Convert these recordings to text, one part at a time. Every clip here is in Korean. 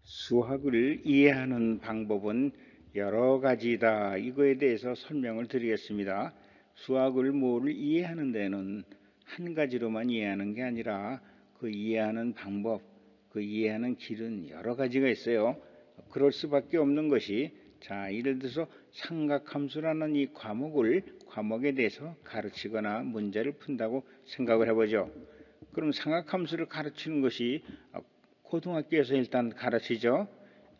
수학을 이해하는 방법은 여러 가지다. 이거에 대해서 설명을 드리겠습니다. 수학을 뭐를 이해하는 데는 한 가지로만 이해하는 게 아니라 그 이해하는 방법, 그 이해하는 길은 여러 가지가 있어요. 그럴 수밖에 없는 것이 예를 들어서 삼각함수라는 이 과목에 대해서 가르치거나 문제를 푼다고 생각을 해보죠. 그럼 삼각함수를 가르치는 것이 고등학교에서 일단 가르치죠.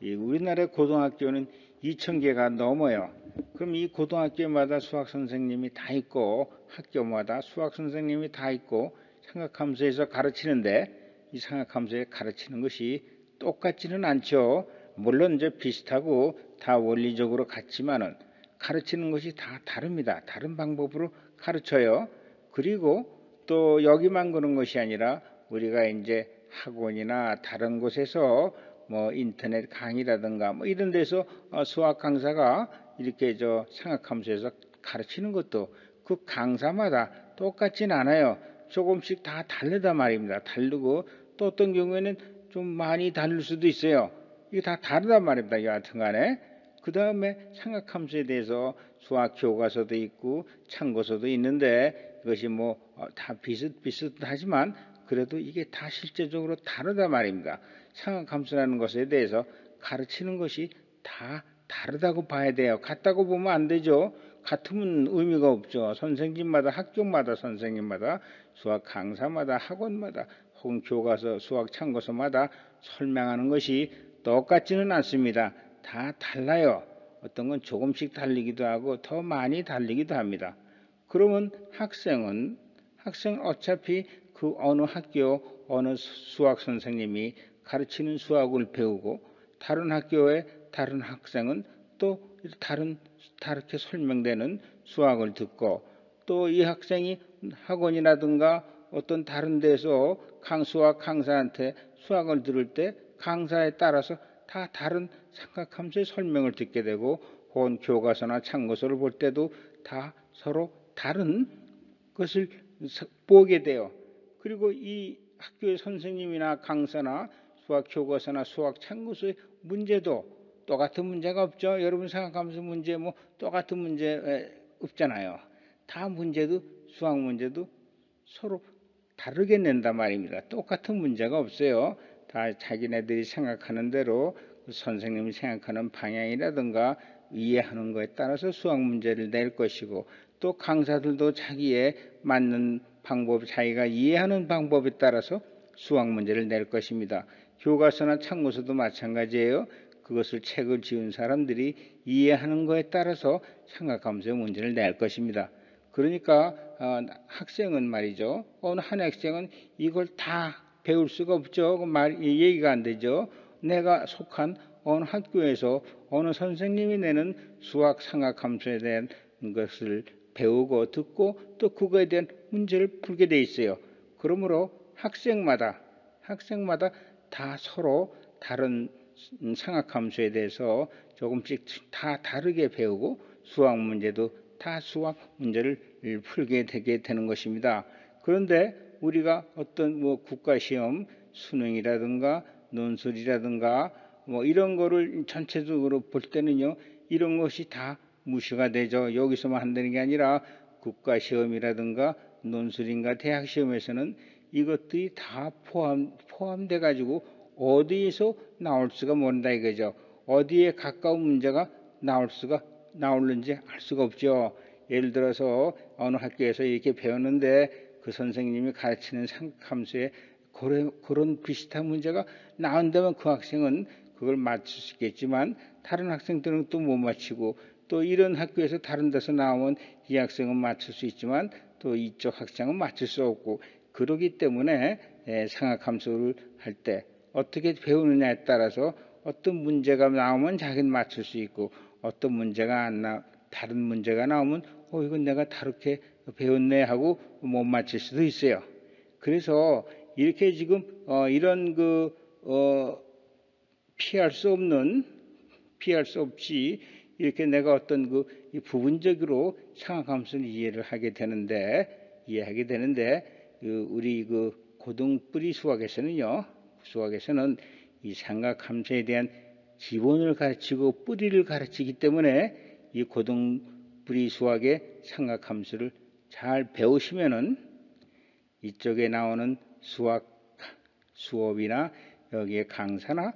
우리나라의 고등학교는 2,000개가 넘어요. 그럼 이 고등학교마다 수학 선생님이 다 있고 학교마다 수학 선생님이 다 있고 삼각함수에서 가르치는데 이 삼각함수에 가르치는 것이 똑같지는 않죠. 물론 이제 비슷하고 다 원리적으로 같지만은 가르치는 것이 다 다릅니다. 다른 방법으로 가르쳐요. 그리고 또 여기만 그런 것이 아니라 우리가 이제 학원이나 다른 곳에서 뭐 인터넷 강의라든가 뭐 이런 데서 수학 강사가 이렇게 삼각함수에서 가르치는 것도 그 강사마다 똑같진 않아요. 조금씩 다 다르단 말입니다. 다르고 또 어떤 경우에는 좀 많이 다를 수도 있어요. 이게 다 다르단 말입니다. 여하튼간에 그 다음에 삼각함수에 대해서 수학 교과서도 있고 참고서도 있는데 이것이 뭐 다 비슷비슷하지만 그래도 이게 다 실제적으로 다르다 말입니다. 삼각함수라는 것에 대해서 가르치는 것이 다 다르다고 봐야 돼요. 같다고 보면 안 되죠. 같으면 의미가 없죠. 선생님마다 학교마다 선생님마다 수학 강사마다 학원마다 혹은 교과서 수학 참고서마다 설명하는 것이 똑같지는 않습니다. 다 달라요. 어떤 건 조금씩 달리기도 하고 더 많이 달리기도 합니다. 그러면 학생 어차피 그 어느 학교 어느 수학 선생님이 가르치는 수학을 배우고 다른 학교의 다른 학생은 또 다르게 설명되는 수학을 듣고 또 이 학생이 학원이라든가 어떤 다른 데서 수학 강사한테 수학을 들을 때 강사에 따라서 다 다른 삼각함수의 설명을 듣게 되고 혹은 교과서나 참고서를 볼 때도 다 서로 다른 것을 보게 돼요. 그리고 이 학교의 선생님이나 강사나 수학 교과서나 수학 참고서의 문제도 똑같은 문제가 없죠. 여러분 생각하면서 문제 뭐 똑같은 문제 없잖아요. 다 문제도 수학 문제도 서로 다르게 낸단 말입니다. 똑같은 문제가 없어요. 다 자기네들이 생각하는 대로 선생님이 생각하는 방향이라든가 이해하는 것에 따라서 수학 문제를 낼 것이고 또 강사들도 자기에 맞는 방법, 자기가 이해하는 방법에 따라서 수학 문제를 낼 것입니다. 교과서나 참고서도 마찬가지예요. 그것을 책을 지은 사람들이 이해하는 것에 따라서 삼각함수의 문제를 낼 것입니다. 그러니까 학생은 말이죠. 어느 한 학생은 이걸 다 배울 수가 없죠. 얘기가 안 되죠. 내가 속한 어느 학교에서 어느 선생님이 내는 수학 삼각함수에 대한 것을 배우고 듣고 또 그거에 대한 문제를 풀게 돼 있어요. 그러므로 학생마다 다 서로 다른 삼각함수에 대해서 조금씩 다 다르게 배우고 수학 문제도 다 수학 문제를 풀게 되게 되는 것입니다. 그런데 우리가 어떤 뭐 국가시험 수능이라든가 논술이라든가 뭐 이런 거를 전체적으로 볼 때는요, 이런 것이 다 무시가 되죠. 여기서만 한다는 게 아니라 국가시험이라든가 논술인가 대학시험에서는 이것들이 다 포함돼 가지고 어디에서 나올 수가 모른다 이거죠. 어디에 가까운 문제가 나올는지 알 수가 없죠. 예를 들어서 어느 학교에서 이렇게 배웠는데 그 선생님이 가르치는 삼각함수에 그런 비슷한 문제가 나온다면 그 학생은 그걸 맞출 수 있겠지만 다른 학생들은 또 못 맞히고 또 이런 학교에서 다른 데서 나오면 이 학생은 맞출 수 있지만 또 이쪽 학생은 맞출 수 없고 그러기 때문에 삼각함수를 할 때 어떻게 배우느냐에 따라서 어떤 문제가 나오면 자기는 맞출 수 있고 어떤 문제가 다른 문제가 나오면 이건 내가 다르게 배웠네 하고 못 맞힐 수도 있어요. 그래서 이렇게 지금 이런 피할 수 없이 이렇게 내가 어떤 부분적으로 상학함수를 이해하게 되는데 우리 고등뿌리 수학에서는 이 삼각함수에 대한 기본을 가르치고 뿌리를 가르치기 때문에 이 고등부리 수학의 삼각함수를 잘 배우시면은 이쪽에 나오는 수업이나 여기에 강사나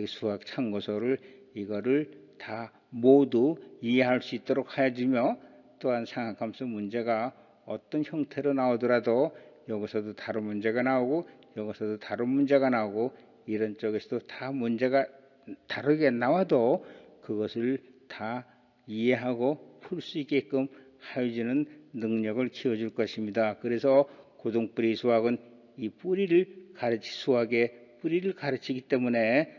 수학 참고서를 이거를 다 모두 이해할 수 있도록 하여주며, 또한 삼각함수 문제가 어떤 형태로 나오더라도 여기서도 다른 문제가 나오고 여기서도 다른 문제가 나오고 이런 쪽에서도 다 문제가 다르게 나와도 그것을 다 이해하고 풀 수 있게끔 하여주는 능력을 키워줄 것입니다. 그래서 고등뿌리 수학은 이 수학의 뿌리를 가르치기 때문에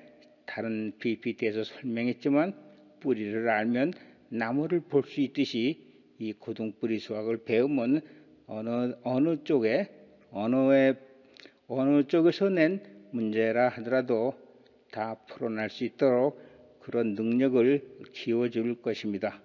다른 PPT에서 설명했지만 뿌리를 알면 나무를 볼 수 있듯이 이 고등뿌리 수학을 배우면 어느 쪽에서 낸 문제라 하더라도 다 풀어낼 수 있도록 그런 능력을 키워줄 것입니다.